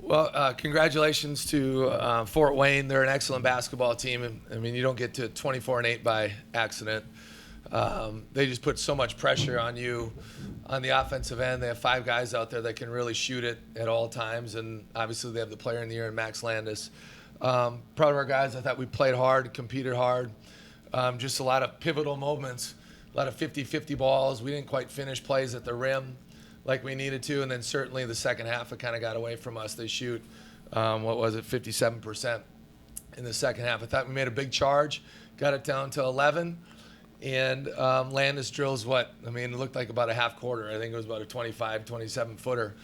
Well, congratulations to Fort Wayne. They're an excellent basketball team. I mean, you don't get to 24-8 by accident. They just put so much pressure on you on the offensive end. They have 5 guys out there that can really shoot it at all times, and obviously they have the player in the year in Max Landis. Proud of our guys. I thought we played hard, competed hard. Just a lot of pivotal moments, a lot of 50-50 balls. We didn't quite finish plays at the rim like we needed to, and then certainly the second half it kind of got away from us. They shoot, 57% in the second half. I thought we made a big charge, got it down to 11, and Landis drills it looked like about a half quarter. I think it was about a 25, 27-footer,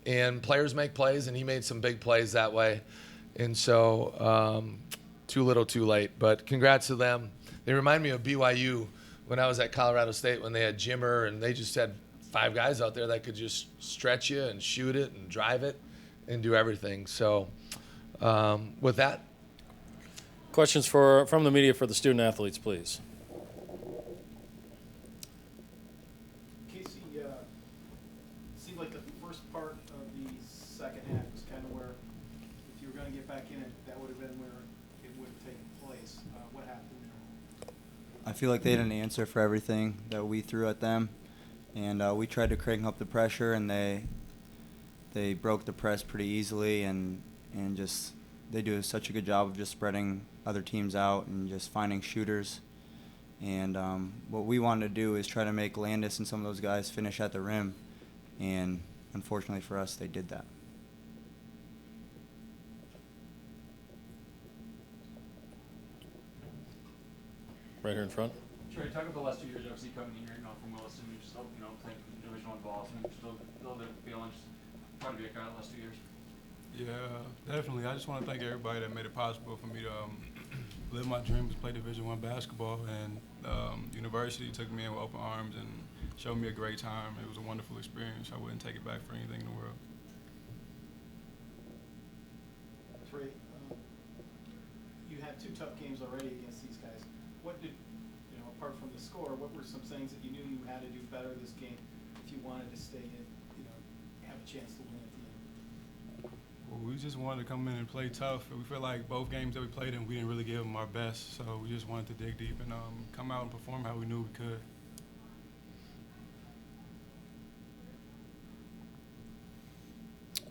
and players make plays, and he made some big plays that way. And so too little, too late. But congrats to them. They remind me of BYU when I was at Colorado State when they had Jimmer, and they just had 5 guys out there that could just stretch you and shoot it and drive it and do everything. So with that. Questions from the media for the student athletes, please. Casey, it seemed like the first part of the second half was kind of where if you were going to get back in it, that would have been where it would have taken place. What happened there? I feel like they had an answer for everything that we threw at them, and we tried to crank up the pressure, and they broke the press pretty easily, and just they do such a good job of just spreading other teams out and just finding shooters. And what we wanted to do is try to make Landis and some of those guys finish at the rim, and unfortunately for us, they did that. Right here in front. Trey, talk about the last 2 years, obviously coming here, from Williston, you just playing Division I ball, so still a little bit of feeling, just trying to be a guy the last 2 years. Yeah, definitely. I just want to thank everybody that made it possible for me to live my dream to play Division I basketball, and university took me in with open arms and showed me a great time. It was a wonderful experience. I wouldn't take it back for anything in the world. Trey, you had 2 tough games already against these guys. What did, apart from the score, what were some things that you knew you had to do better this game if you wanted to stay in, have a chance to win at the end? Well, we just wanted to come in and play tough. We feel like both games that we played in, we didn't really give them our best. So we just wanted to dig deep and come out and perform how we knew we could.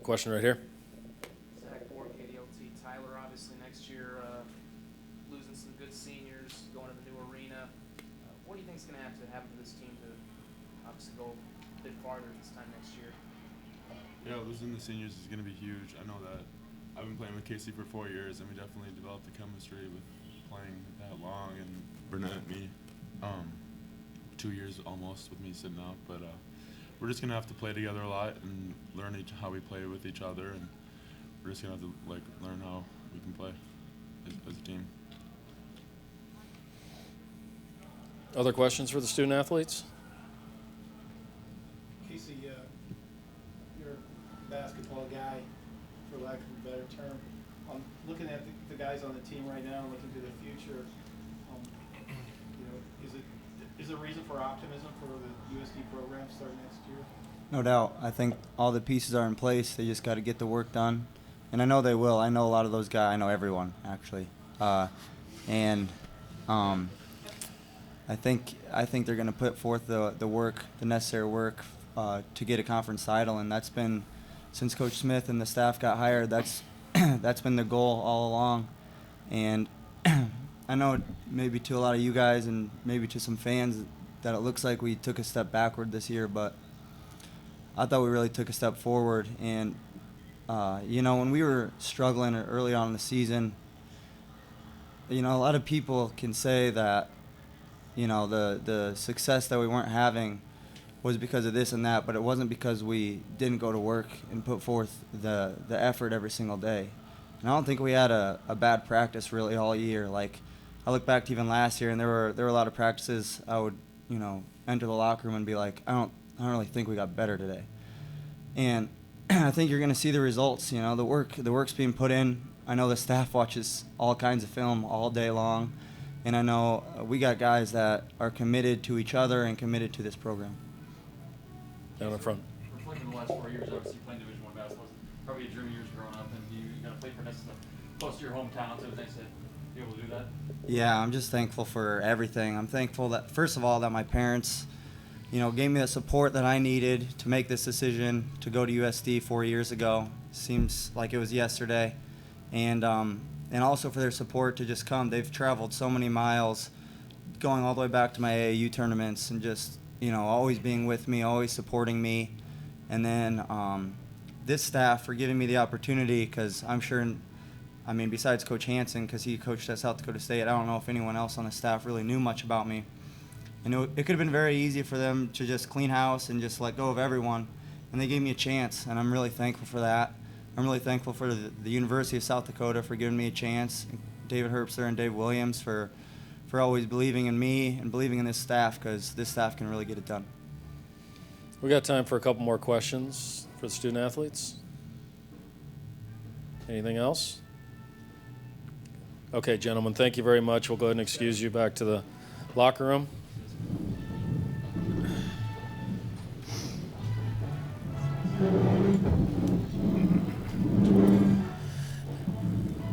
Question right here. Zach Ford, KDLT. Tyler, obviously next year losing some good seniors, going to the new arena. What do you think is going to have to happen to this team to obviously go a bit farther this time next year? Yeah, losing the seniors is going to be huge. I know that. I've been playing with Casey for 4 years, and we definitely developed the chemistry with playing that long. And Burnett and me, 2 years almost with me sitting out. But we're just going to have to play together a lot and learn how we play with each other. And we're just going to have to learn how we can play as a team. Other questions for the student athletes? Casey, you're a basketball guy, for lack of a better term. Looking at the guys on the team right now and looking to the future, is there reason for optimism for the USD program starting next year? No doubt. I think all the pieces are in place. They just got to get the work done. And I know they will. I know a lot of those guys. I know everyone, actually. I think they're going to put forth the work, the necessary work to get a conference title, and that's been, since Coach Smith and the staff got hired, that's been the goal all along. And I know maybe to a lot of you guys and maybe to some fans that it looks like we took a step backward this year, but I thought we really took a step forward. And when we were struggling early on in the season, a lot of people can say that the success that we weren't having was because of this and that, but it wasn't because we didn't go to work and put forth the effort every single day. And I don't think we had a bad practice really all year. Like, I look back to even last year, and there were a lot of practices I would enter the locker room and be like, I don't really think we got better today. And I think you're going to see the results. The work's being put in. I know the staff watches all kinds of film all day long, and I know we got guys that are committed to each other and committed to this program. Down in front. For like in the last 4 years, obviously playing Division I basketball is probably a dream of yours growing up, and you got to play for Ness close to your hometown, so it was nice to be able to do that. Yeah, I'm just thankful for everything. I'm thankful that, first of all, that my parents, gave me the support that I needed to make this decision to go to USD 4 years ago. Seems like it was yesterday. And also for their support to just come. They've traveled so many miles, going all the way back to my AAU tournaments, and just, always being with me, always supporting me. And then this staff for giving me the opportunity, because I'm sure, besides Coach Hansen, because he coached at South Dakota State, I don't know if anyone else on the staff really knew much about me. And it could have been very easy for them to just clean house and just let go of everyone. And they gave me a chance, and I'm really thankful for that. I'm really thankful for the University of South Dakota for giving me a chance, David Herbster and Dave Williams for always believing in me and believing in this staff, because this staff can really get it done. We got time for a couple more questions for the student athletes. Anything else? Okay, gentlemen, thank you very much. We'll go ahead and excuse you back to the locker room.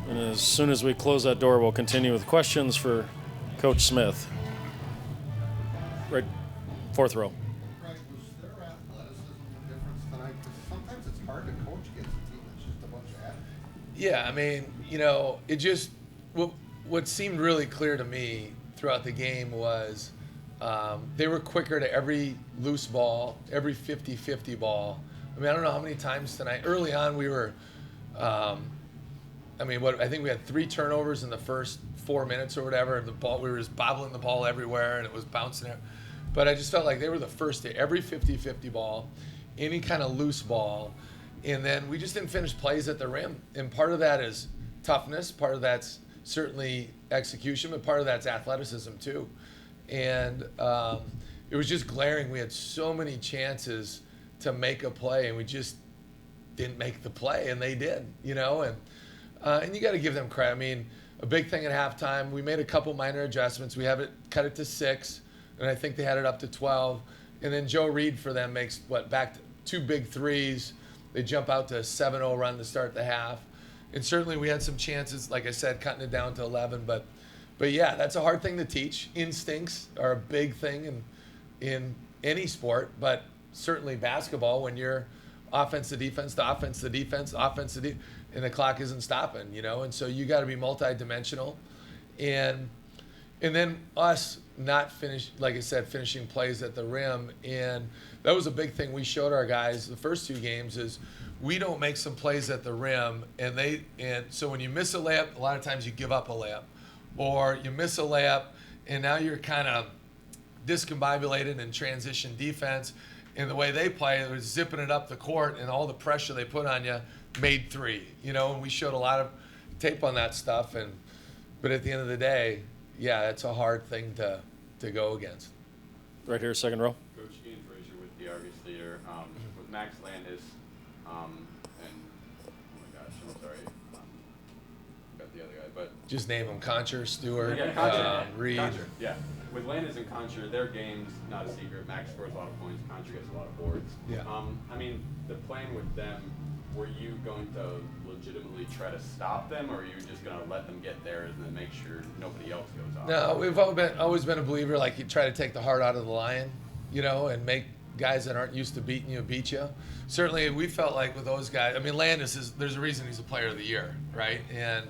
And as soon as we close that door, we'll continue with questions for Coach Smith. Right, fourth row. Right, was their athleticism the difference tonight? Because sometimes it's hard to coach against a team that's just a bunch of athletes. Yeah, it just what seemed really clear to me throughout the game was they were quicker to every loose ball, every 50-50 ball. I don't know how many times tonight. Early on, we were, I think we had 3 turnovers in the first 4 minutes or whatever. We were just bobbling the ball everywhere, and it was bouncing there. But I just felt like they were the first to every 50-50 ball, any kind of loose ball. And then we just didn't finish plays at the rim. And part of that is toughness. Part of that's certainly execution, but part of that's athleticism too. And it was just glaring. We had so many chances to make a play, and we just didn't make the play, and they did, and you got to give them credit. A big thing at halftime, we made a couple minor adjustments. We cut it to 6, and I think they had it up to 12. And then Joe Reed for them makes back to 2 big threes. They jump out to a 7-0 run to start the half. And certainly we had some chances, like I said, cutting it down to 11. But yeah, that's a hard thing to teach. Instincts are a big thing in any sport, but certainly basketball, when you're offense to defense to offense to defense, offense to and the clock isn't stopping, and so you got to be multidimensional. And then us not finishing plays at the rim. And that was a big thing we showed our guys the first 2 games is we don't make some plays at the rim, and so when you miss a layup, a lot of times you give up a layup, or you miss a layup and now you're kind of discombobulated in transition defense. And the way they play, they're zipping it up the court, and all the pressure they put on you made 3. And we showed a lot of tape on that stuff. But at the end of the day, yeah, it's a hard thing to go against. Right here, second row. Coach Ian Frazier with the Argus Theater. With Max Landis, and oh my gosh, I'm sorry, got the other guy, but just name them: Concher, Stewart, Reed. Concher, yeah. With Landis and Concher, their game's not a secret. Max scores a lot of points. Concher gets a lot of boards. Yeah. The plan with them, were you going to legitimately try to stop them, or are you just going to let them get theirs and then make sure nobody else goes off? No, we've always been a believer, like you try to take the heart out of the lion, and make guys that aren't used to beating you beat you. Certainly, we felt like with those guys, Landis there's a reason he's a player of the year, right? And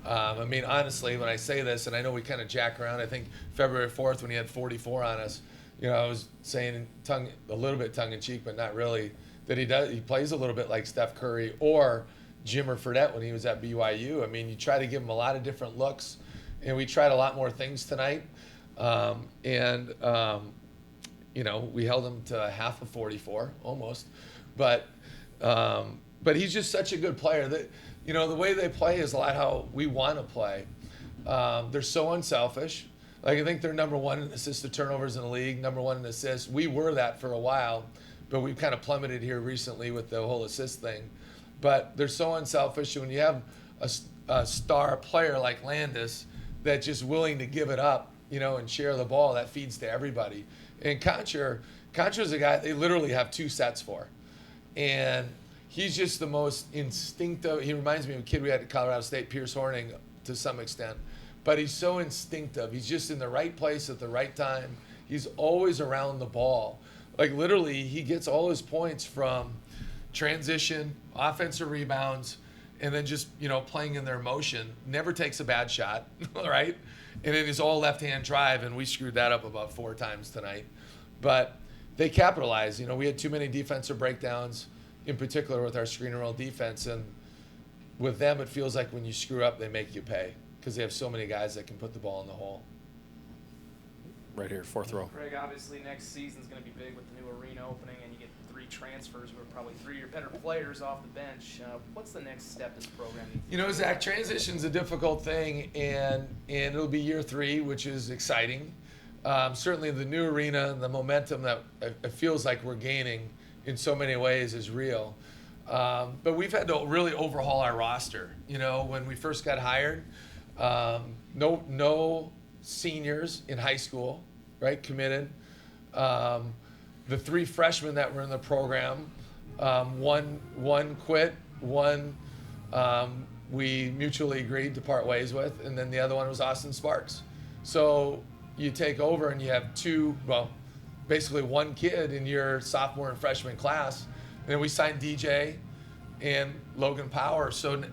honestly, when I say this, and I know we kind of jack around, I think February 4th when he had 44 on us, I was saying a little bit tongue-in-cheek, but not really, that he plays a little bit like Steph Curry or Jimmer Fredette when he was at BYU. You try to give him a lot of different looks, and we tried a lot more things tonight. We held him to half of 44, almost. But he's just such a good player that, the way they play is a lot how we want to play. They're so unselfish. Like, I think they're number 1 in assists to turnovers in the league, number 1 in assists. We were that for a while, but we've kind of plummeted here recently with the whole assist thing. But they're so unselfish. And when you have a star player like Landis that's just willing to give it up, and share the ball, that feeds to everybody. And Concher's a guy they literally have 2 sets for. And he's just the most instinctive. He reminds me of a kid we had at Colorado State, Pierce Horning, to some extent. But he's so instinctive. He's just in the right place at the right time. He's always around the ball. Like literally, he gets all his points from transition, offensive rebounds, and then just, playing in their motion. Never takes a bad shot, right? And it is all left-hand drive, and we screwed that up about 4 times tonight. But they capitalize. We had too many defensive breakdowns, in particular with our screen and roll defense. And with them, it feels like when you screw up, they make you pay because they have so many guys that can put the ball in the hole. Right here, 4th row. Greg, obviously next season's going to be big with the new arena opening, and you get 3 transfers who are probably 3 of your better players off the bench. What's the next step this program needs? Zach, transition's a difficult thing, and it'll be year 3, which is exciting. Certainly the new arena and the momentum that it feels like we're gaining in so many ways is real. But we've had to really overhaul our roster. When we first got hired, no seniors in high school, right, committed. The 3 freshmen that were in the program, one quit, one we mutually agreed to part ways with, and then the other one was Austin Sparks. So you take over and you have 2, basically 1 kid in your sophomore and freshman class, and then we signed DJ and Logan Power. So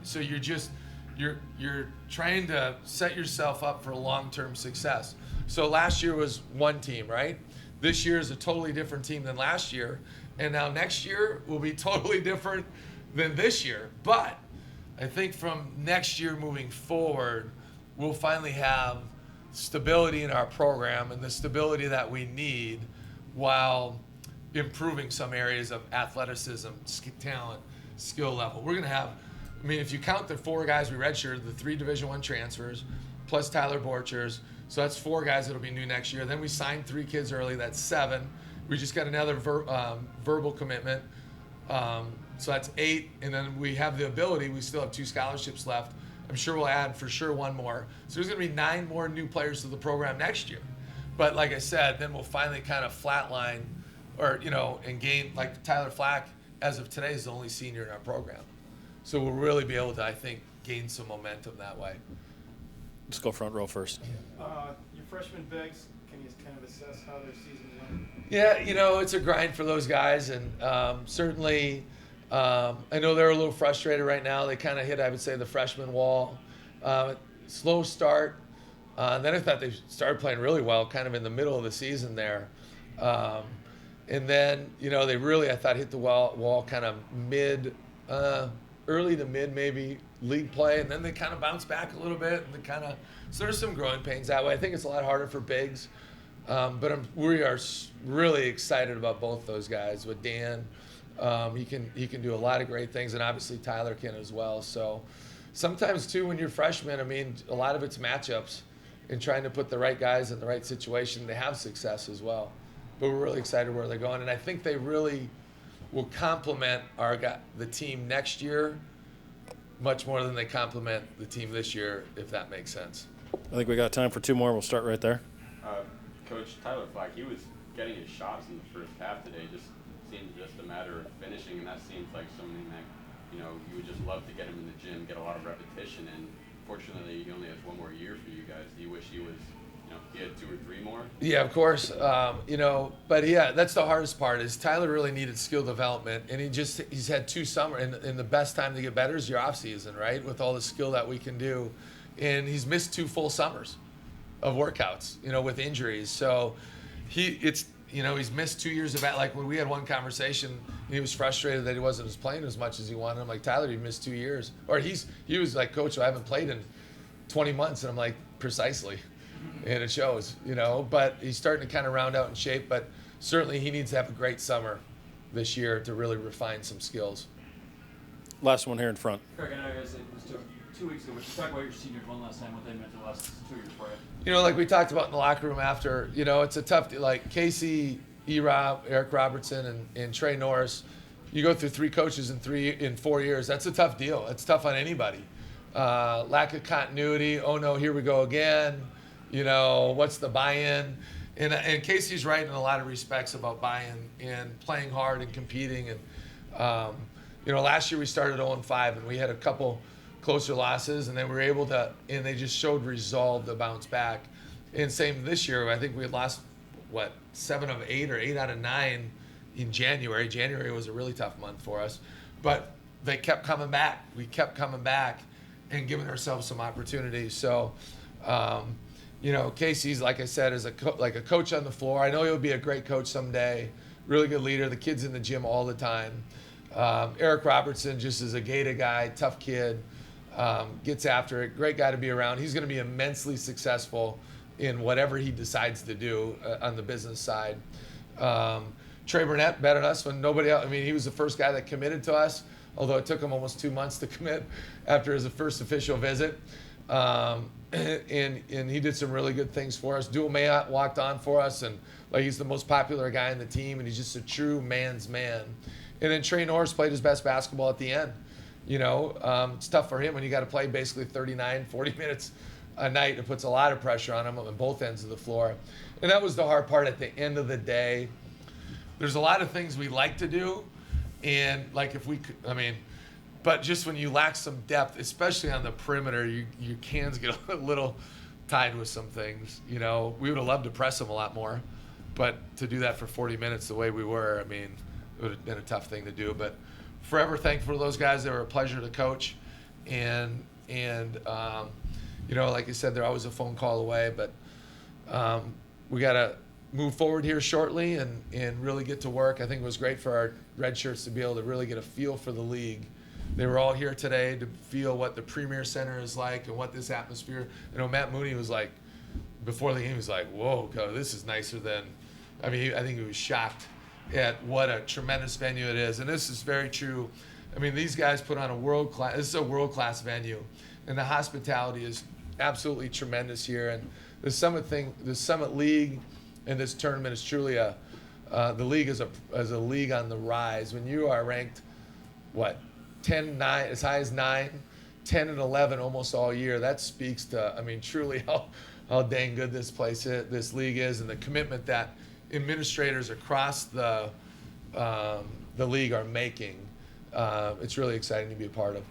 you're trying to set yourself up for long-term success. So last year was one team, right? This year is a totally different team than last year, and now next year will be totally different than this year. But I think from next year moving forward, we'll finally have stability in our program and the stability that we need while improving some areas of athleticism, talent, skill level. We're going to have, if you count the 4 guys we redshirted, the 3 Division I transfers, plus Tyler Borchers, so that's 4 guys that'll be new next year. Then we signed 3 kids early, that's 7. We just got another verbal commitment, so that's 8. And then we have the ability, we still have 2 scholarships left. I'm sure we'll add for sure 1 more. So there's going to be 9 more new players to the program next year. But like I said, then we'll finally kind of flatline and gain, like Tyler Flack, as of today, is the only senior in our program. So we'll really be able to, I think, gain some momentum that way. Let's go front row first. Your freshman bigs, can you kind of assess how their season went? Yeah, it's a grind for those guys, and certainly I know they're a little frustrated right now. They kind of hit, I would say, the freshman wall. Slow start. Then I thought they started playing really well kind of in the middle of the season there. And then, they really, I thought, hit the wall kind of early to mid maybe league play, and then they kind of bounce back a little bit, and so there's some growing pains that way. I think it's a lot harder for bigs, but we are really excited about both those guys. With Dan, he can do a lot of great things, and obviously Tyler can as well. So sometimes too, when you're freshmen, a lot of it's matchups and trying to put the right guys in the right situation to have success as well. But we're really excited where they're going, and I think they really will complement the team next year much more than they complement the team this year, if that makes sense. I think we got time for 2 more. We'll start right there. Coach Tyler Flack, he was getting his shots in the first half today. Just seemed just a matter of finishing, and that seems like something that you would just love to get him in the gym, get a lot of repetition. And fortunately, he only has 1 more year for you guys. Do you wish he was? He had 2 or 3 more? Yeah, of course. But yeah, that's the hardest part is Tyler really needed skill development, and he's had 2 summers, and the best time to get better is your off season, right? With all the skill that we can do. And he's missed 2 full summers of workouts, with injuries. So he's missed 2 years of that. Like when we had one conversation, he was frustrated that he wasn't playing as much as he wanted. I'm like, Tyler, you missed 2 years. Or he was like, Coach, I haven't played in 20 months. And I'm like, precisely. And it shows, but he's starting to kind of round out in shape, but certainly he needs to have a great summer this year to really refine some skills. Last one here in front. Craig, I know you guys, it was 2 weeks ago, but you talk about your seniors one last time, what they meant the last 2 years for you. Like we talked about in the locker room after, it's a tough, like Casey, E-Rob, Eric Robertson, and Trey Norris, you go through 3 coaches in 4 years. That's a tough deal. It's tough on anybody. Lack of continuity. Oh no, here we go again. What's the buy-in? And Casey's right in a lot of respects about buy-in and playing hard and competing. And Last year we started 0-5 and we had a couple closer losses, and then we were able to, and they just showed resolve to bounce back. And same this year, I think we had lost 7 of 8 or 8 out of 9 in January. January was a really tough month for us, but they kept coming back. We kept coming back and giving ourselves some opportunities. So, Casey's, like I said, is like a coach on the floor. I know he'll be a great coach someday. Really good leader. The kid's in the gym all the time. Eric Robertson just is a Gator guy, tough kid, gets after it. Great guy to be around. He's going to be immensely successful in whatever he decides to do on the business side. Trey Burnett betted us when nobody else. I mean, he was the first guy that committed to us, although it took him almost 2 months to commit after his first official visit. And he did some really good things for us. Dual Mayotte walked on for us, and he's the most popular guy in the team, and he's just a true man's man. And then Trey Norris played his best basketball at the end. It's tough for him when you got to play basically 39, 40 minutes a night. It puts a lot of pressure on him on both ends of the floor. And that was the hard part at the end of the day. There's a lot of things we like to do, and if we could, but just when you lack some depth, especially on the perimeter, your cans get a little tied with some things. We would have loved to press them a lot more, but to do that for 40 minutes the way we were, it would have been a tough thing to do. But forever thankful for those guys. They were a pleasure to coach, and like I said, they're always a phone call away. But we got to move forward here shortly and really get to work. I think it was great for our red shirts to be able to really get a feel for the league. They were all here today to feel what the Premier Center is like and what this atmosphere. Matt Mooney was like, before the game, he was like, whoa, God, this is nicer than, I think he was shocked at what a tremendous venue it is. And this is very true. These guys put on this is a world-class venue. And the hospitality is absolutely tremendous here. And the Summit League and this tournament is truly the league is a league on the rise. When you are ranked, 10, 9, as high as 9, 10 and 11 almost all year, that speaks to, truly how dang good this league is, and the commitment that administrators across the league are making. It's really exciting to be a part of.